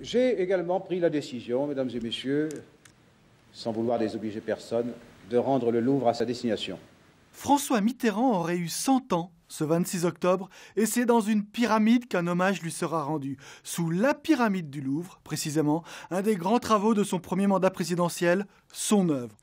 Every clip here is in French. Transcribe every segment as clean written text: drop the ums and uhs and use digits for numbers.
J'ai également pris la décision, mesdames et messieurs, sans vouloir désobliger personne, de rendre le Louvre à sa destination. François Mitterrand aurait eu 100 ans ce 26 octobre et c'est dans une pyramide qu'un hommage lui sera rendu. Sous la pyramide du Louvre, précisément, un des grands travaux de son premier mandat présidentiel, son œuvre.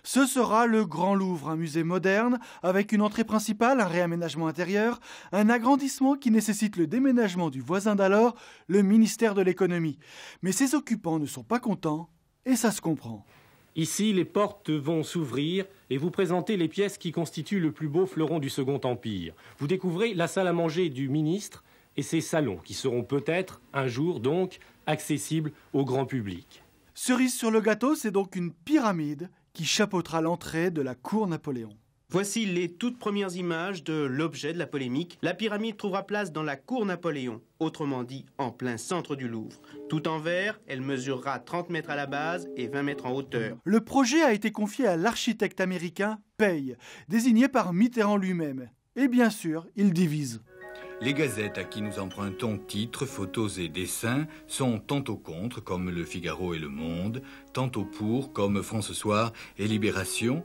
Ce sera le Grand Louvre, un musée moderne avec une entrée principale, un réaménagement intérieur, un agrandissement qui nécessite le déménagement du voisin d'alors, le ministère de l'économie. Mais ses occupants ne sont pas contents et ça se comprend. Ici, les portes vont s'ouvrir et vous présenter les pièces qui constituent le plus beau fleuron du Second Empire. Vous découvrez la salle à manger du ministre et ses salons qui seront peut-être, un jour donc, accessibles au grand public. Cerise sur le gâteau, c'est donc une pyramide qui chapeautera l'entrée de la cour Napoléon. Voici les toutes premières images de l'objet de la polémique. La pyramide trouvera place dans la cour Napoléon, autrement dit en plein centre du Louvre. Tout en verre, elle mesurera 30 mètres à la base et 20 mètres en hauteur. Le projet a été confié à l'architecte américain Pei, désigné par Mitterrand lui-même. Et bien sûr, il divise. Les gazettes à qui nous empruntons titres, photos et dessins sont tantôt contre, comme Le Figaro et Le Monde, tantôt pour, comme France Soir et Libération.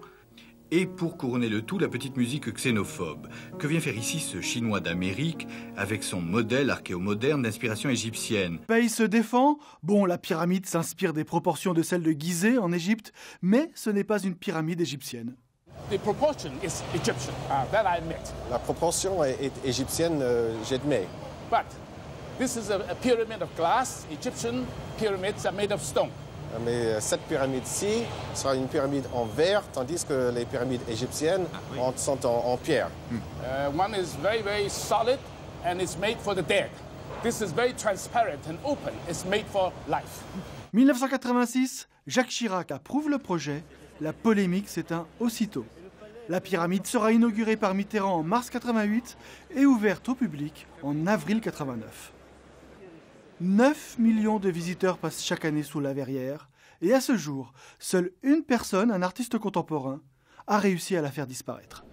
Et pour couronner le tout, la petite musique xénophobe. Que vient faire ici ce Chinois d'Amérique avec son modèle archéomoderne d'inspiration égyptienne? Pei se défend. Bon, la pyramide s'inspire des proportions de celle de Gizeh en Égypte, mais ce n'est pas une pyramide égyptienne. The proportion is Egyptian, that I admit. La proportion est égyptienne, j'admets. But this is a pyramid of glass. Egyptian pyramids are made of stone. Mais cette pyramide-ci sera une pyramide en verre, tandis que les pyramides égyptiennes sont en pierre. One is very, very solid and it's made for the dead. This is very transparent and open. It's made for life. 1986, Jacques Chirac approuve le projet. La polémique s'éteint aussitôt. La pyramide sera inaugurée par Mitterrand en mars 88 et ouverte au public en avril 89. 9 millions de visiteurs passent chaque année sous la verrière et à ce jour, seule une personne, un artiste contemporain, a réussi à la faire disparaître.